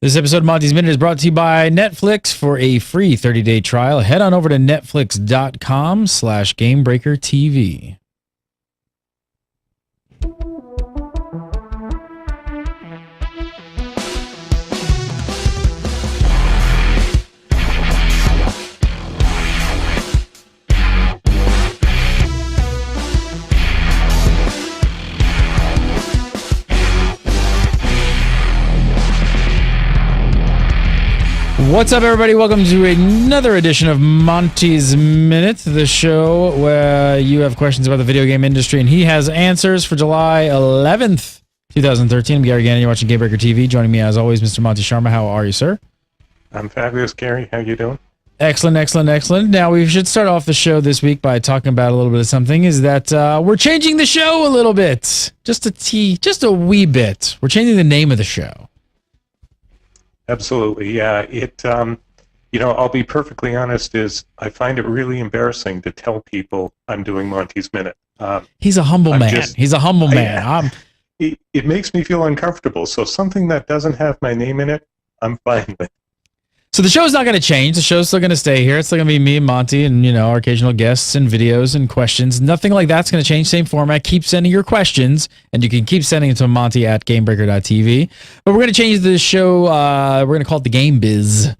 This episode of Monty's Minute is brought to you by Netflix. For a free 30-day trial, head on over to netflix.com/GamebreakerTV. What's up, everybody? Welcome to another edition of Monty's Minute, the show where you have questions about the video game industry, and he has answers for July 11th, 2013. I'm Gary Gannon. You're watching Gamebreaker TV. Joining me, as always, Mr. Monty Sharma. How are you, sir? I'm fabulous, Gary. How you doing? Excellent, excellent, excellent. Now, we should start off the show this week by talking about a little bit of something, is that we're changing the show a little bit. Just a wee bit. We're changing the name of the show. Absolutely, yeah. I'll be perfectly honest, I find it really embarrassing to tell people I'm doing Monty's Minute. He's a humble man. He's a humble man. It makes me feel uncomfortable, so something that doesn't have my name in it, I'm fine with. So the show's not going to change. The show's still going to stay here. It's still going to be me and Monty and, our occasional guests and videos and questions. Nothing like that's going to change. Same format. Keep sending your questions, and you can keep sending them to Monty at Gamebreaker.tv. But we're going to change the show. We're going to call it The Game Biz.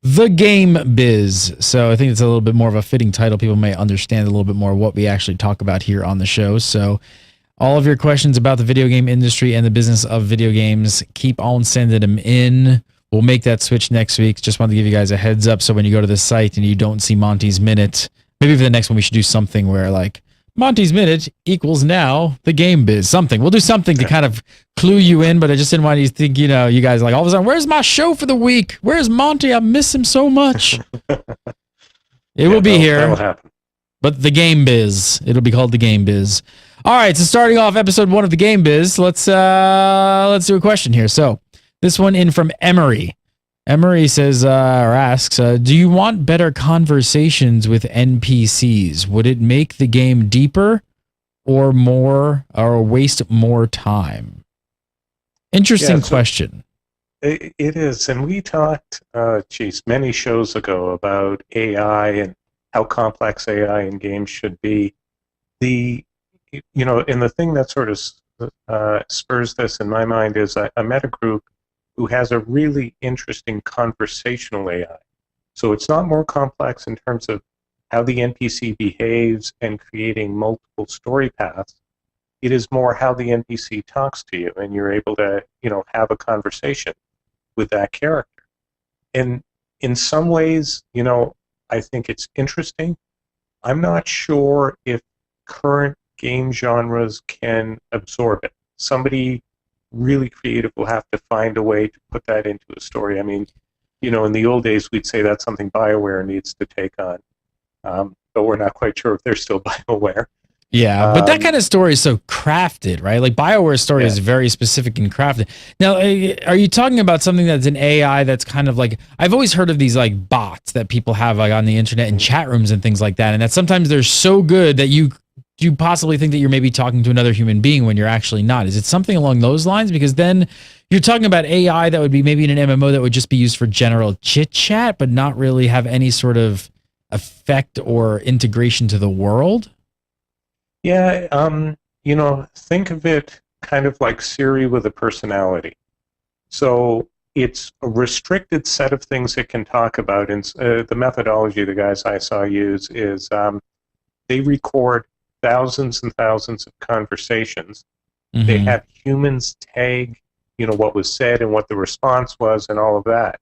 The Game Biz. So I think it's a little bit more of a fitting title. People may understand a little bit more what we actually talk about here on the show. So all of your questions about the video game industry and the business of video games, keep on sending them in. We'll make that switch next week. Just wanted to give you guys a heads up, so when you go to the site and you don't see Monty's Minute, maybe for the next one we should do something where like Monty's Minute equals now the Game Biz. Something. We'll do something to kind of clue you in, but I just didn't want you to think, you guys like all of a sudden, where's my show for the week? Where's Monty? I miss him so much. It will be here. That'll happen. But the Game Biz. It'll be called the Game Biz. All right, so starting off episode 1 of the Game Biz, let's do a question here. So this one in from Emery. Emery says, or asks, do you want better conversations with NPCs? Would it make the game deeper or waste more time? Interesting question. It is. And we talked, many shows ago about AI and how complex AI in games should be. And the thing that sort of spurs this in my mind is I met a group who has a really interesting conversational AI. So it's not more complex in terms of how the NPC behaves and creating multiple story paths. It is more how the NPC talks to you, and you're able to, have a conversation with that character. And in some ways, I think it's interesting. I'm not sure if current game genres can absorb it. Somebody really creative will have to find a way to put that into a story. I mean, in the old days, we'd say that's something BioWare needs to take on, but we're not quite sure if they're still BioWare. Yeah, but that kind of story is so crafted, right? Like BioWare's story is very specific and crafted. Now, are you talking about something that's an AI that's kind of like, I've always heard of these like bots that people have like on the internet and chat rooms and things like that, and that sometimes they're so good that you possibly think that you're maybe talking to another human being when you're actually not. Is it something along those lines? Because then you're talking about AI that would be maybe in an MMO that would just be used for general chit chat, but not really have any sort of effect or integration to the world. Yeah, think of it kind of like Siri with a personality. So it's a restricted set of things it can talk about. And the methodology the guys I saw use is they record thousands and thousands of conversations. Mm-hmm. They have humans tag, what was said and what the response was and all of that.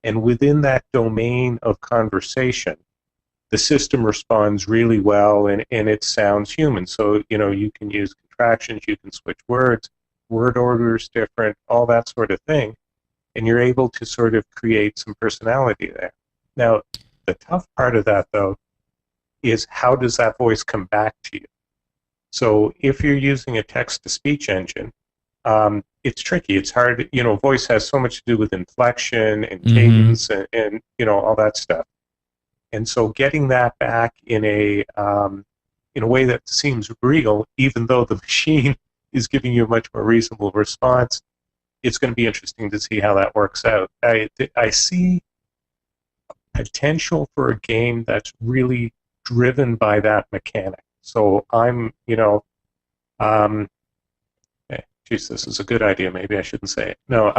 And within that domain of conversation, the system responds really well and it sounds human. So, you can use contractions, you can switch words, word orders different, all that sort of thing. And you're able to sort of create some personality there. Now, the tough part of that, though, is how does that voice come back to you? So if you're using a text-to-speech engine, it's tricky. It's hard. Voice has so much to do with inflection and cadence and all that stuff. And so getting that back in a way that seems real, even though the machine is giving you a much more reasonable response, it's going to be interesting to see how that works out. I see potential for a game that's really driven by that mechanic. So I'm, geez, this is a good idea. Maybe I shouldn't say it. No.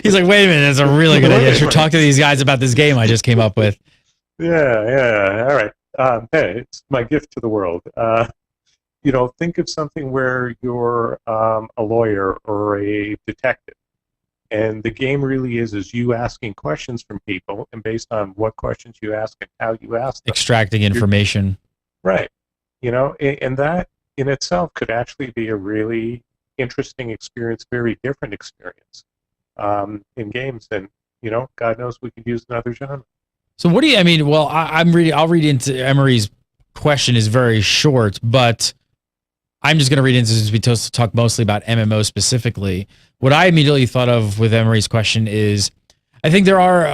He's like, wait a minute, that's a really good idea. I should talk to these guys about this game I just came up with. Yeah. All right. Hey, it's my gift to the world. Think of something where you're a lawyer or a detective, and the game really is you asking questions from people, and based on what questions you ask and how you ask them, extracting information. Right. And that in itself could actually be a really interesting experience, very different experience in games. And, God knows we could use another genre. So what do you, I mean, well, I'll read into Emery's question is very short, but I'm just going to read into this because we talk mostly about MMO specifically. What I immediately thought of with Emery's question is, I think there are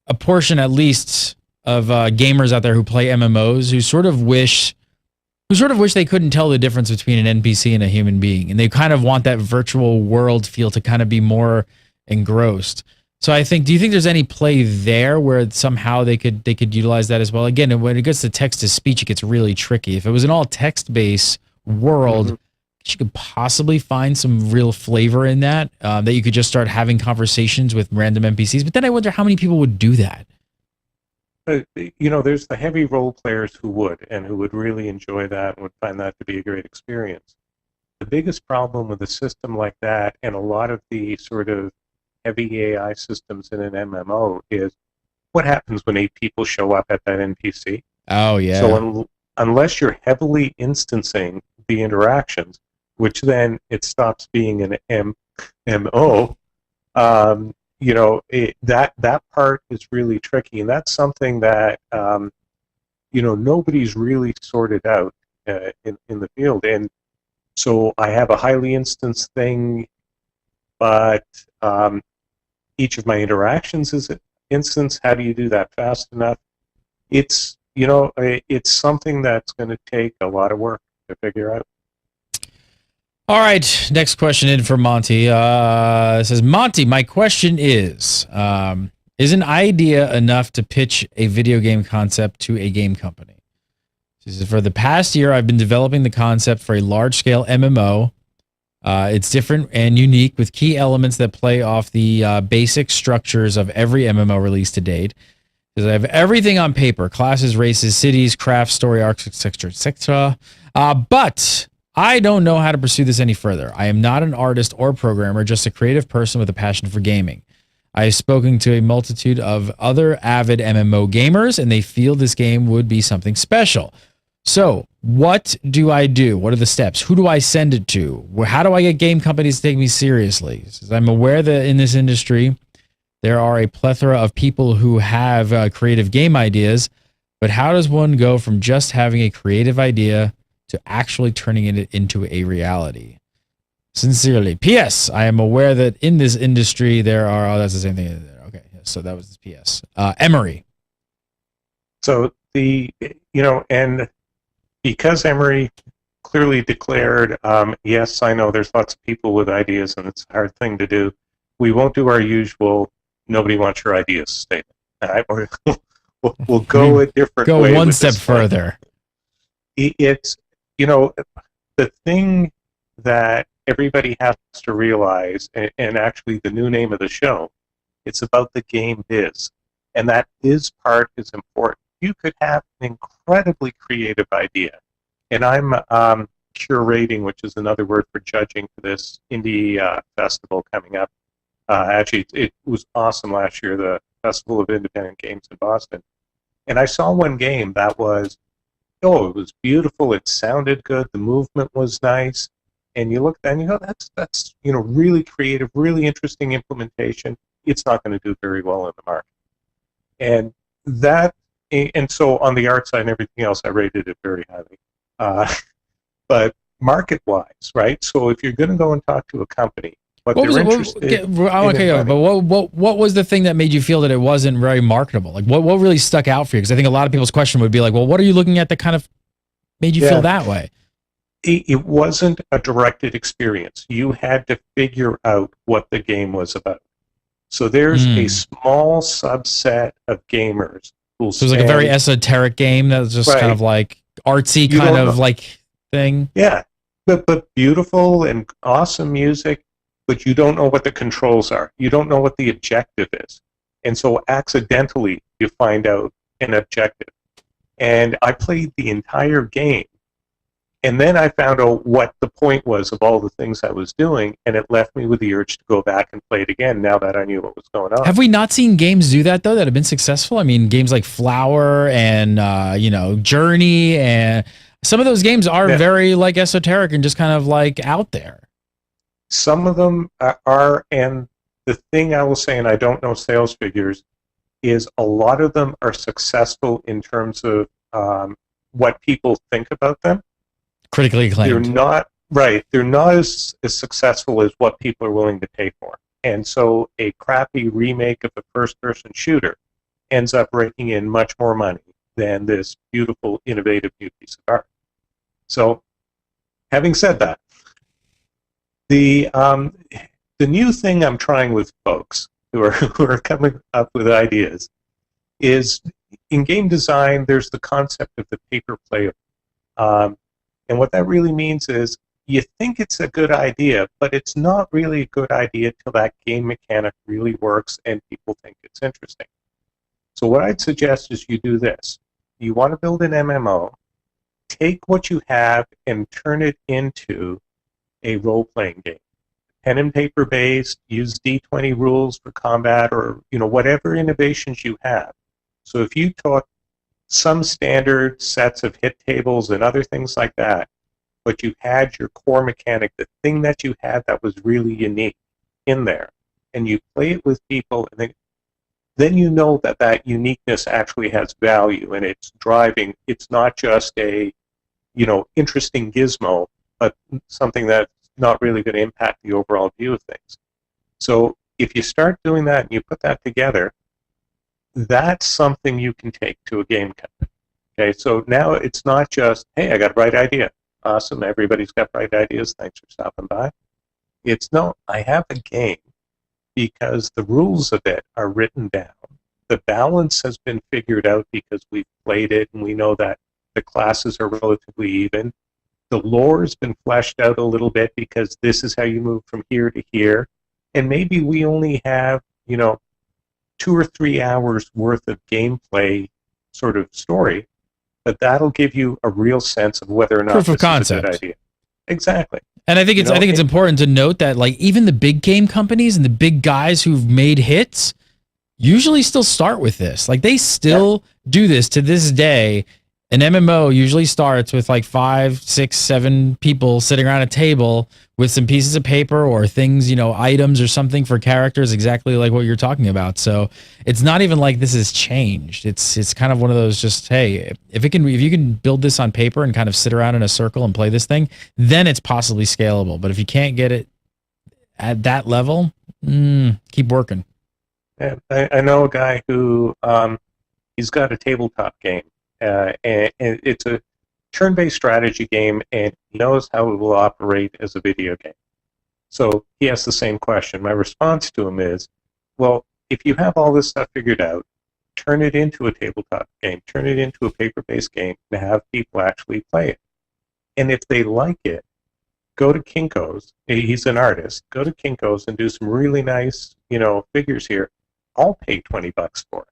a portion at least of gamers out there who play MMOs who sort of wish they couldn't tell the difference between an NPC and a human being, and they kind of want that virtual world feel to kind of be more engrossed. So I think, do you think there's any play there where somehow they could utilize that as well? Again, when it gets to text to speech, it gets really tricky. If it was an all text based world, you could possibly find some real flavor in that, that you could just start having conversations with random NPCs. But then I wonder how many people would do that. There's the heavy role players who would really enjoy that and would find that to be a great experience. The biggest problem with a system like that and a lot of the sort of heavy AI systems in an MMO is what happens when 8 people show up at that NPC. Oh, yeah. So unless you're heavily instancing the interactions, which then it stops being an MMO, that part is really tricky, and that's something that nobody's really sorted out in the field. And so I have a highly instanced thing, but each of my interactions is an instance. How do you do that fast enough? It's it's something that's going to take a lot of work to figure out. All right, next question in for Monty. It says, Monty, my question is an idea enough to pitch a video game concept to a game company? This is, for the past year, I've been developing the concept for a large-scale MMO. It's different and unique with key elements that play off the basic structures of every MMO release to date. Because I have everything on paper: classes, races, cities, crafts, story arcs, etc., etc. But I don't know how to pursue this any further. I am not an artist or programmer, just a creative person with a passion for gaming. I have spoken to a multitude of other avid MMO gamers, and they feel this game would be something special. So, what do I do? What are the steps? Who do I send it to? How do I get game companies to take me seriously? I'm aware that in this industry, there are a plethora of people who have creative game ideas, but how does one go from just having a creative idea to actually turning it into a reality? Sincerely. P.S. I am aware that in this industry there are... Oh, that's the same thing. Okay, so that was this P.S. Emery. So and because Emery clearly declared, yes, I know there's lots of people with ideas and it's a hard thing to do, we won't do our usual nobody wants your ideas statement. All right? We'll go a different way. Go one step further. It's, the thing that everybody has to realize, and actually the new name of the show, it's about the game biz. And that biz part is important. You could have an incredibly creative idea. And I'm curating, which is another word for judging, for this indie festival coming up. Actually, it was awesome last year, the Festival of Independent Games in Boston. And I saw one game that was, it was beautiful, it sounded good, the movement was nice, and you look and you go, that's really creative, really interesting implementation. It's not going to do very well in the market. And so on the art side and everything else, I rated it very highly. But market-wise, right? So if you're going to go and talk to a company, what was the thing that made you feel that it wasn't very marketable? Like, what really stuck out for you? Because I think a lot of people's question would be like, well, what are you looking at that kind of made you feel that way? it wasn't a directed experience. You had to figure out what the game was about. So there's a small subset of gamers who'll So it was like a very esoteric game that was just kind of like artsy kind of like thing. Yeah, but beautiful and awesome music, but you don't know what the controls are. You don't know what the objective is. And so accidentally you find out an objective. And I played the entire game. And then I found out what the point was of all the things I was doing, and it left me with the urge to go back and play it again now that I knew what was going on. Have we not seen games do that, though, that have been successful? I mean, games like Flower and, Journey, and some of those games are very, like, esoteric and just kind of, like, out there. Some of them are, and the thing I will say, and I don't know sales figures, is a lot of them are successful in terms of what people think about them. Critically acclaimed. They're not as successful as what people are willing to pay for. And so a crappy remake of a first-person shooter ends up raking in much more money than this beautiful, innovative new piece of art. So, having said that, the new thing I'm trying with folks who are coming up with ideas is in game design. There's the concept of the paper player. And what that really means is you think it's a good idea, but it's not really a good idea till that game mechanic really works and people think it's interesting. So what I'd suggest is you do this. You want to build an MMO, take what you have and turn it into a role-playing game. Pen and paper based, use D20 rules for combat, or whatever innovations you have. So if you took some standard sets of hit tables and other things like that, but you had your core mechanic, the thing that you had that was really unique in there, and you play it with people, and then you know that uniqueness actually has value, and it's driving. It's not just a interesting gizmo, but something that's not really going to impact the overall view of things. So if you start doing that and you put that together, that's something you can take to a game company. Okay, so now it's not just, hey, I got a bright idea. Awesome, everybody's got bright ideas. Thanks for stopping by. It's, no, I have a game because the rules of it are written down. The balance has been figured out because we've played it and we know that the classes are relatively even. The lore has been fleshed out a little bit because this is how you move from here to here. And maybe we only have, 2 or 3 hours worth of gameplay sort of story, but that'll give you a real sense of whether or not proof of this concept. is a good idea. Exactly. And I think it's important to note that, like, even the big game companies and the big guys who've made hits usually still start with this. Like, they still do this to this day. An MMO usually starts with like 5, 6, 7 people sitting around a table with some pieces of paper or things, items or something for characters, exactly like what you're talking about. So it's not even like this has changed. It's kind of one of those just, hey, if you can build this on paper and kind of sit around in a circle and play this thing, then it's possibly scalable. But if you can't get it at that level, keep working. Yeah, I know a guy who he's got a tabletop game. And it's a turn-based strategy game, and he knows how it will operate as a video game. So he has the same question. My response to him is, well, if you have all this stuff figured out, turn it into a tabletop game, turn it into a paper-based game, and have people actually play it. And if they like it, go to Kinko's. He's an artist. Go to Kinko's and do some really nice, figures here. I'll pay $20 for it.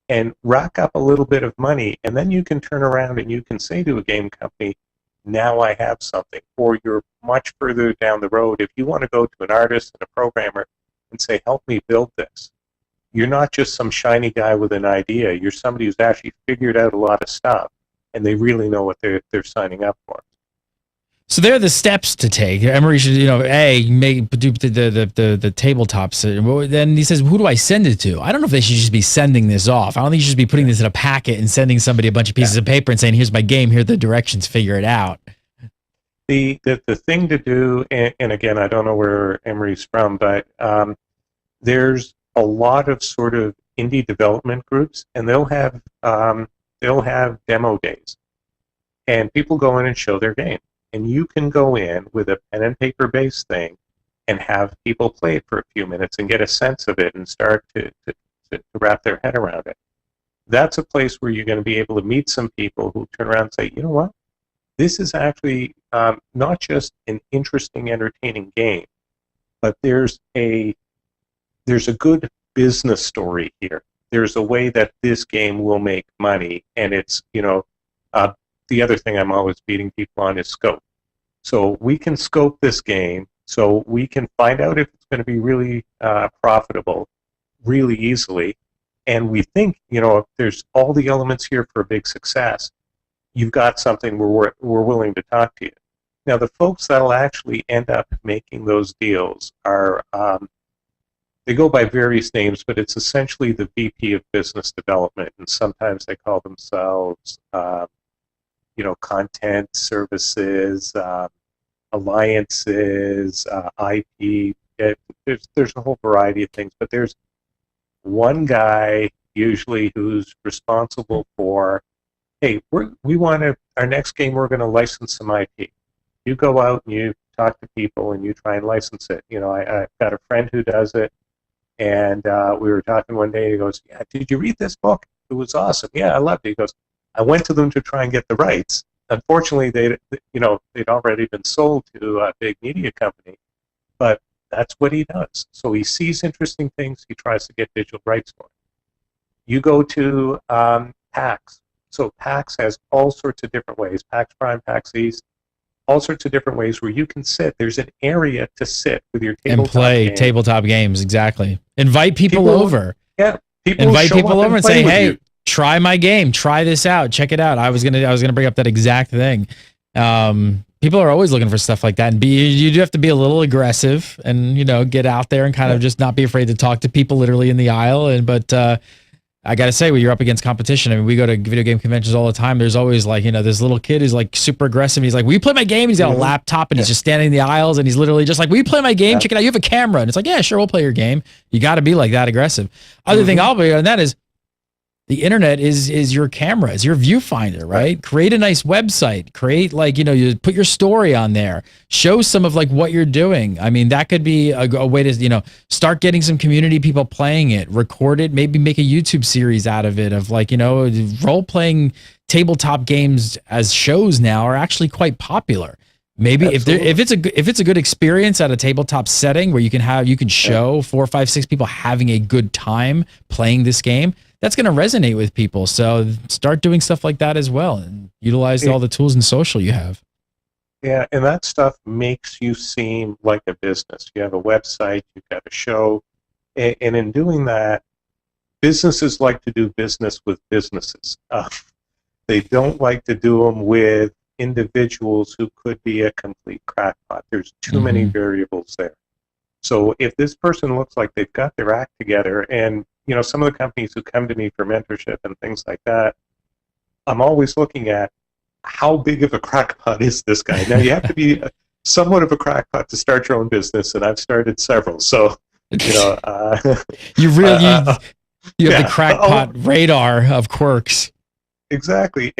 And rack up a little bit of money, and then you can turn around and you can say to a game company, now I have something. Or you're much further down the road. If you want to go to an artist and a programmer and say, help me build this, you're not just some shiny guy with an idea. You're somebody who's actually figured out a lot of stuff, and they really know what they're signing up for. So there are the steps to take. Emery should, make do the tabletops. Then he says, who do I send it to? I don't know if they should just be sending this off. I don't think you should be putting this in a packet and sending somebody a bunch of pieces of paper and saying, here's my game, here are the directions, figure it out. The thing to do, and again, I don't know where Emery's from, but there's a lot of sort of indie development groups, and they'll have demo days, and people go in and show their game. and you can go in with a pen and paper based thing and have people play it for a few minutes and get a sense of it and start to wrap their head around it. That's a place where you're going to be able to meet some people who turn around and say, you know what, this is actually not just an interesting, entertaining game, but there's a good business story here. There's a way that this game will make money, and it's, the other thing I'm always beating people on is scope. So we can scope this game, so we can find out if it's going to be really profitable really easily, and we think, if there's all the elements here for a big success, you've got something we're willing to talk to you. Now, the folks that'll actually end up making those deals are, they go by various names, but it's essentially the VP of Business Development, and sometimes they call themselves, content services, alliances, IP. There's a whole variety of things, but there's one guy usually who's responsible for, hey, our next game we're going to license some IP. You go out and you talk to people and you try and license it. I've got a friend who does it, and we were talking one day. He goes, "Yeah, did you read this book? It was awesome. Yeah, I loved it." He goes, "I went to them to try and get the rights. Unfortunately, they'd already been sold to a big media company, but that's what he does. So he sees interesting things. He tries to get digital rights for it." You go to PAX. So PAX has all sorts of different ways. PAX Prime, PAX East, all sorts of different ways where you can sit. There's an area to sit with your tabletop and play game. Tabletop games. Exactly. Invite people over. Yeah. Invite people over and say, "Hey, try my game. Try this out. Check it out." I was gonna bring up that exact thing. People are always looking for stuff like that, and you do have to be a little aggressive and get out there and kind of just not be afraid to talk to people literally in the aisle. But I gotta say, when you're up against competition, I mean, we go to video game conventions all the time. There's always this little kid who's super aggressive. He's like, "Will you play my game?" He's got a laptop and he's just standing in the aisles and he's literally just like, "Will you play my game? Check it out. You have a camera." And it's like, "Yeah, sure, we'll play your game." You got to be like that aggressive. Other thing I'll be on that is, the internet is your camera, is your viewfinder, right? Create a nice website. Create you put your story on there. Show some of what you're doing. I mean, that could be a way to start getting some community people playing it. Record it. Maybe make a YouTube series out of it of role playing tabletop games as shows now are actually quite popular. Maybe if it's a good experience at a tabletop setting where you can show 4, 5, 6 people having a good time playing this game, that's going to resonate with people. So start doing stuff like that as well and utilize all the tools and social you have. Yeah, and that stuff makes you seem like a business. You have a website, you've got a show, and in doing that, businesses like to do business with businesses. They don't like to do them with individuals who could be a complete crackpot. There's too many variables there. So if this person looks like they've got their act together, and some of the companies who come to me for mentorship and things like that, I'm always looking at how big of a crackpot is this guy. Now, you have to be somewhat of a crackpot to start your own business, and I've started several. So, you have the crackpot radar of quirks. Exactly,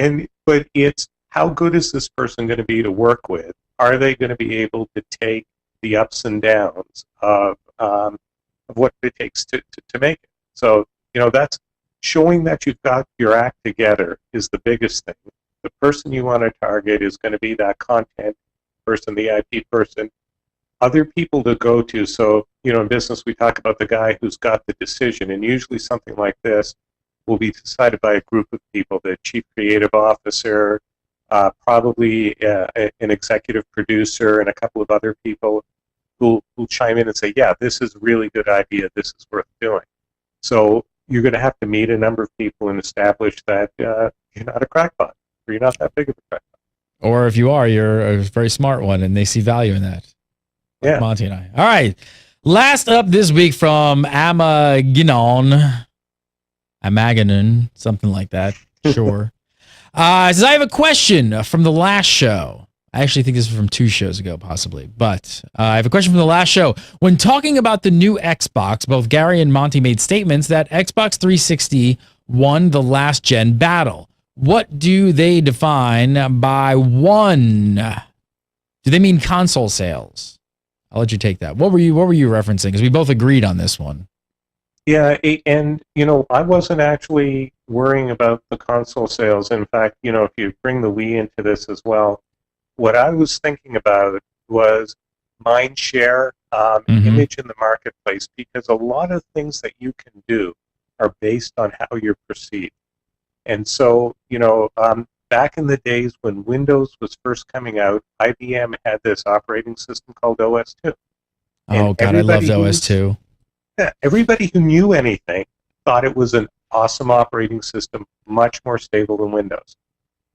but it's how good is this person going to be to work with? Are they going to be able to take the ups and downs of what it takes to make it? So, that's showing that you've got your act together is the biggest thing. The person you want to target is going to be that content person, the IP person, other people to go to. So, in business, we talk about the guy who's got the decision, and usually something like this will be decided by a group of people, the chief creative officer, probably an executive producer, and a couple of other people who'll chime in and say, "Yeah, this is a really good idea. This is worth doing." So you're going to have to meet a number of people and establish that you're not a crackpot, or you're not that big of a crackpot. Or if you are, you're a very smart one, and they see value in that. Like Monty and I. All right. Last up this week from Amaginon, something like that. Sure. Says, I have a question from the last show. I actually think this is from 2 shows ago, possibly. But I have a question from the last show. When talking about the new Xbox, both Gary and Monty made statements that Xbox 360 won the last-gen battle. What do they define by won? Do they mean console sales? I'll let you take that. What were you referencing? Because we both agreed on this one. Yeah, and I wasn't actually worrying about the console sales. In fact, if you bring the Wii into this as well, what I was thinking about was mind share, image in the marketplace, because a lot of things that you can do are based on how you're perceived. And so, back in the days when Windows was first coming out, IBM had this operating system called OS2. Oh, God, I loved OS2. Yeah, everybody who knew anything thought it was an awesome operating system, much more stable than Windows.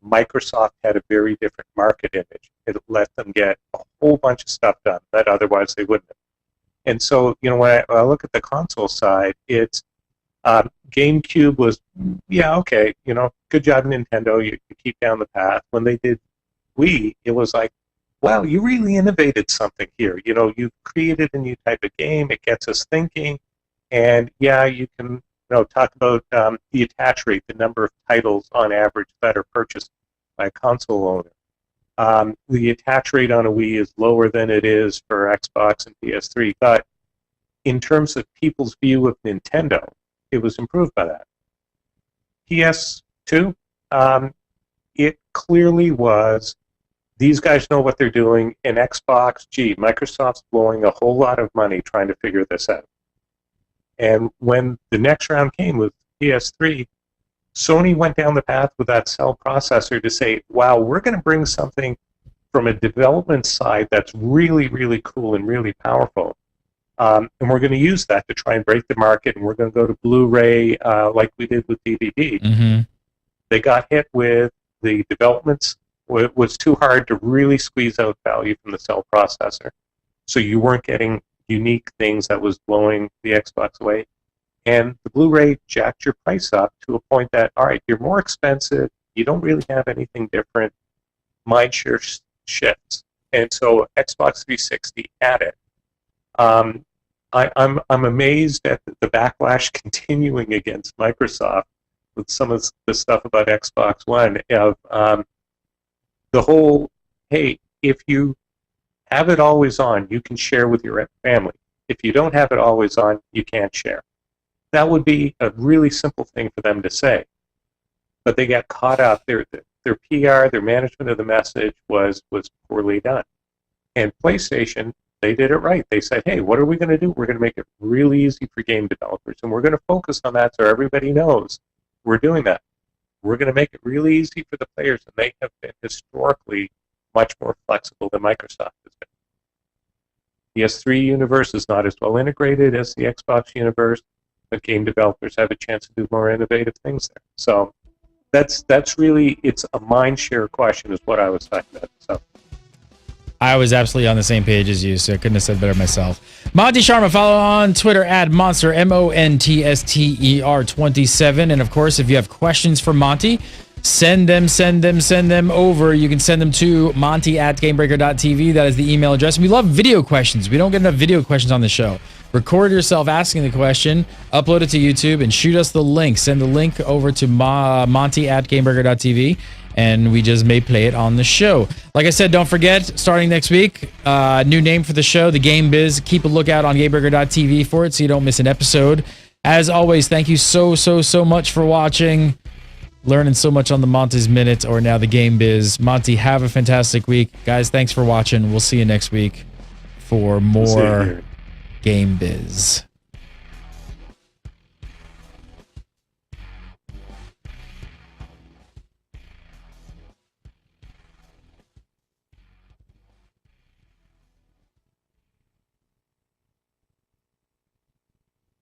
Microsoft had a very different market image. It let them get a whole bunch of stuff done that otherwise they wouldn't have. And so, when I look at the console side, it's GameCube was, yeah, okay, good job, Nintendo, you keep down the path. When they did Wii, it was like, wow, you really innovated something here. You've created a new type of game. It gets us thinking. And yeah, you can talk about the attach rate, the number of titles on average that are purchased by a console owner. The attach rate on a Wii is lower than it is for Xbox and PS3. But in terms of people's view of Nintendo, it was improved by that. PS2, it clearly was, these guys know what they're doing. In Xbox, Microsoft's blowing a whole lot of money trying to figure this out. And when the next round came with PS3, Sony went down the path with that cell processor to say, wow, we're going to bring something from a development side that's really, really cool and really powerful. And we're going to use that to try and break the market, and we're going to go to Blu-ray like we did with DVD. Mm-hmm. They got hit with the developments. It was too hard to really squeeze out value from the cell processor. So you weren't getting unique things that was blowing the Xbox away. And the Blu-ray jacked your price up to a point that, all right, you're more expensive, you don't really have anything different, mindshare shifts. And so Xbox 360 had it. I'm amazed at the backlash continuing against Microsoft with some of the stuff about Xbox One of the whole, hey, if you have it always on, you can share with your family. If you don't have it always on, you can't share. That would be a really simple thing for them to say. But they got caught up. Their PR, their management of the message was poorly done. And PlayStation, they did it right. They said, hey, what are we going to do? We're going to make it really easy for game developers, and we're going to focus on that so everybody knows we're doing that. We're going to make it really easy for the players, and they have been historically much more flexible than Microsoft has been. The PS3 universe is not as well integrated as the Xbox universe, but game developers have a chance to do more innovative things there. So that's really, it's a mind share question is what I was talking about. So I was absolutely on the same page as you, so I couldn't have said better myself. Monty Sharma, follow on Twitter at Monster, MONTSTER27. And of course, if you have questions for Monty, send them over. You can send them to Monty@Gamebreaker.tv. That is the email address. We love video questions. We don't get enough video questions on the show. Record yourself asking the question, upload it to YouTube, and shoot us the link. Send the link over to Monty@Gamebreaker.tv. And we just may play it on the show. Like I said, don't forget, starting next week, new name for the show, The Game Biz. Keep a lookout on GameBreaker.tv for it so you don't miss an episode. As always, thank you so much for watching. Learning so much on the Monty's Minute, or now The Game Biz. Monty, have a fantastic week. Guys, thanks for watching. We'll see you next week for more Game Biz.